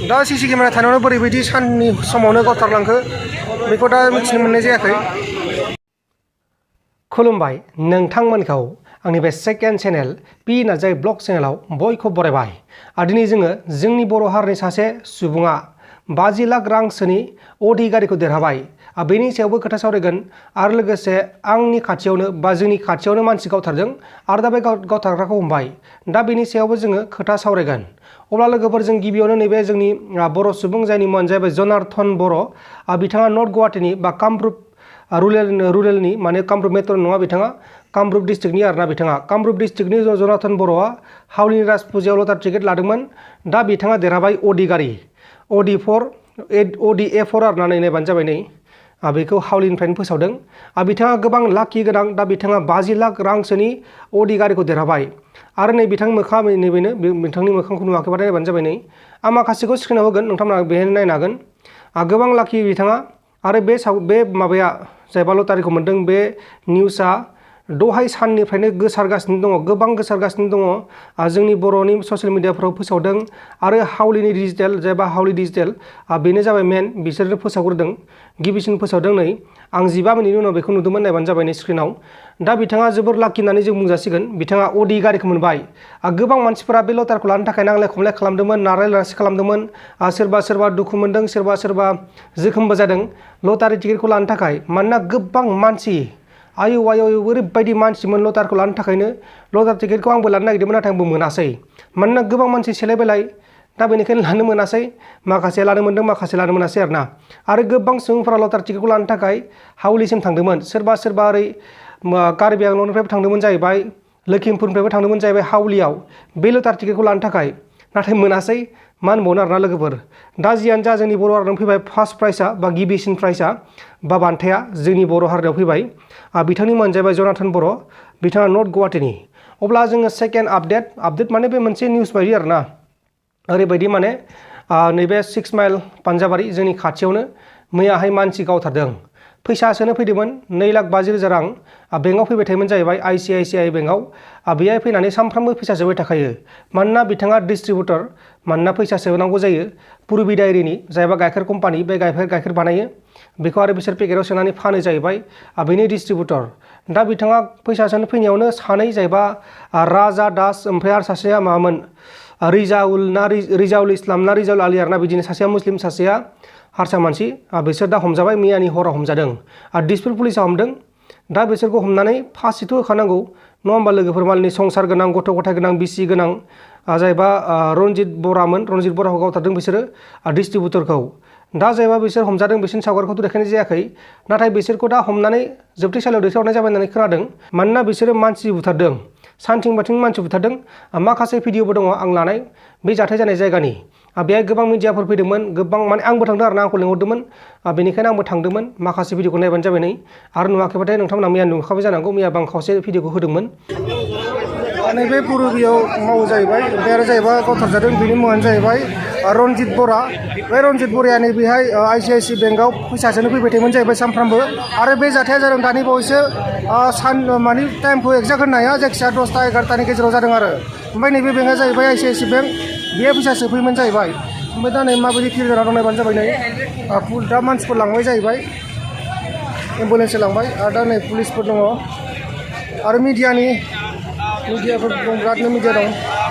दा CC camera थानायावनो बोरैबायदि साननि समावनो गावथारलांखो बेखौ दा मिथिनो मोननाय जायाखै। खुलुमबाय नोंथांमोनखौ आंनि बे second channel P Narzary blog चेनेलाव बयखौ बरायबाय। दिनै जोंनि बर' हारिनि सासे सुबुङा 50 लाख रांसोनि अडि गारिखौ देरहाबाय। बेनि सायावबो खोथा सावरायगोन आरो लोगोसे आंनि खाथियावनो बा जोंनि खाथियावनो मानसि गावथारदों आरो दा बे गावथारग्राखौ हमबाय। दा बेनि सायावबो जोङो खोथा सावरायगोन। अब्ला लोगोफोर जों गिबियावनो नैबे जोंनि बर' सुबुं जायनि मुङानो जाहैबाय जनार्दन बर'। बिथाङा नर्थ गुवाहाटीनि बा कामरुप रुरेलनि माने कामरुप मेट्र नङा, बिथाङा कामरुप डिस्ट्रिक्टनि आरोना। बिथाङा कामरुप डिस्ट्रिक्टनि जनार्दन बर'आ हावलिनि राज फुजायाव लटारि टिकेट लादोंमोन। दा बिथाङा देरहाबाय अडि गारि, अडि A4 आरोना। नायबानो जाबाय नै बेखौ हावलिनिफ्रायनो फोसावदों। बिथाङा गोबां लाखि गोनां। दा बिथाङा 50 लाख रांसोनि अडि गारिखौ देरहाबाय। आरो नै बिथांनि मोखाङा नैबेनो, बिथांनि मोखांखौ नुवाखैबाथाय नायबानो जाबाय नै। आं माखासेखौ स्क्रिनाव होगोन, नोंथांमोना बेहायनो नायनो हागोन। गोबां लाखि बिथाङा। आरो बे माबाया जायबा लटारिखौ मोन्दों बे निउसआ दहाय साननिफ्रायनो गोसारगासिनो दङ, गोबां गोसारगासिनो दङ। जोंनि बर'नि ससियेल मिडियाफ्राव फोसावदों आरो हावलिनि डिजिटेल जायबा हावलि डिजिटेल बेनो जाबाय मेन, बिसोरनो फोसावग्रोदों, गिबिसिन फोसावदों। नै आं 15 मिनिटनि उनाव बेखौ नुदोंमोन, नायबानो जाबाय नै स्क्रिनाव। दा बिथाङा जोबोर लाखि होननानै जों बुंजासिगोन। बिथाङा अडि गारिखौ मोनबाय। गोबां मानसिफोरा बे लटारिखौ लानो थाखाय नांलाय खमलाय खालामदोंमोन, नाराय नारसि खालामदोंमोन। सोरबा दुखु मोनदों, सोरबा जोखोमबो जादों लटारि टिकेटखौ लानो थाखाय। मानोना गोबां मानसि आयौ ओरैबायदि मानसिमोन लटारिखौ लानो थाखायनो। लटारि टिकेटखौ आंबो लानो नागिरदोंमोन, नाथाय आंबो मोनासै। मानोना गोबां मानसि सेलायबेलाय, दा बेनिखायनो लानो मोनासै। माखासे लानो मोन्दों, माखासे लानो मोनासै आरोना। आरो गोबां सुबुंफोरा लटारि टिकेटखौ लानो थाखाय हावलिसिम थांदोंमोन। सोरबा ओरै कार्बि आंलंनिफ्रायबो थांदोंमोन जाहैबाय, लखिमपुरनिफ्रायबो थांदोंमोन जाहैबाय हावलियाव बे लटारि टिकेटखौ लानो थाखाय, नाथाय मोनासै। मा होनबावनो आरोना लोगोफोर। दा जियानो जा जोंनि बर' हारियाव फैबाय फार्स्ट प्राइजआ बा गिबिसिन प्राइजआ बा बान्थाया जोंनि बर' हारियाव फैबाय। बिथांनि मुङानो जाहैबाय जनार्दन बर', बिथाङा नर्थ गुवाहाटीनि। अब्ला जोङो सेकेन्ड आपडेट माने बे मोनसे निउस बायदि आरोना। ओरैबायदि माने नैबे 6 माइल पान्जाबारि जोंनि खाथियावनो मैयाहाय मानसि गावथारदों। फैसा सोनो फैदोंमोन 2,50,000 रां बेंकआव फैबाय थायोमोन जाहैबाय, ICICI बेंकआव। बेहाय फैनानै सानफ्रामबो फैसा सोबाय थाखायो। मानोना बिथाङा डिस्ट्रिबिउटर, मानोना फैसा सोनांगौ जायो पुरबि डायरिनि जायबा गाइखेर कम्पानि, बे गाइखेर बानायो बेखौ आरो बिसोर पेकेटाव सोनानै फानो जाहैबाय, बेनि डिस्ट्रिबिउटर। दा बिथाङा फैसा सोनो फैनायावनो सानै जाहैबा राजा दास, ओमफ्राय आरो सासेया माबामोन रिजाउल इस्लाम ना रिजाउल आलि आरोना। बिदिनो सासेया मुस्लिम, सासेया हारसा मानसि। बिसोर दा हमजाबाय, मैयानि हराव हमजादों। दिसपुर पुलिसा हमदों। दा बिसोरखौ हमनानै फासिथ' होखानांगौ नङा होमबा लोगोफोर। मालिनि संसार गोनां, गथ' गथाय गोनां, बिसि गोनां जायबा रनजित बराखौ गावथारदों बिसोरो डिस्ट्रिबिउटरखौ। दा जायबा बिसोर हमजादों बिसोरनि सावगारिखौथ' देखायनाय जायाखै, नाथाय बिसोरखौ दा हमनानै जोबथेसालियाव दैथायहरनाय जाबाय होननानै खोनादों। मानोना बिसोरो मानसि बुथारदों, सानथिं बाथिं मानसि बुथारदों। माखासे भिडिअबो दङ आं लानाय बे जाथाय जानाय जायगानि। बेहाय गोबां मिडियाफोर फैदोंमोन, गोबां माने आंबो थांदों आरोना, आंखौ लिंहरदोंमोन, बेनिखायनो आंबो थांदोंमोन। माखासे भिडिअखौ नायबानो जाबाय नै। आरो नुवाखैबाथाय नोंथांमोना मैया नुखाबाय जानांगौ, मैया आं खावसे भिडिअखौ होदोंमोन। नैबे पुरुबियाव मावो जाहैबाय। ओमफ्राय आरो जाहैबाय गावथारजादों बेनि मुङानो जाहैबाय रनजित बरा। बे रनजित बराया नैबेहाय ICICI बेंकआव फैसा सोनो फैबाय थायोमोन जाहैबाय सानफ्रामबो। आरो बे जाथाया जादों दानि बावैसो मानि टाइमखौ एक्जाक्ट होनो हाया, जायखिजाया 10टा 11टानि गेजेराव जादों आरो। ओमफ्राय नैबे बेंकआ जाहैबाय ICICI बेंक, बेयो फैसा सोफैयोमोन जाहैबाय। ओमफ्राय दा नै माबायदि फिल जाना दं नायबानो जाबाय नै। दा मानसिफोर लांबाय जाहैबाय, एम्बुलेन्सजों लांबाय। आरो दा नै पुलिसफोर दङ आरो मिडियाफोर दं, बिरादनो मिडिया दं।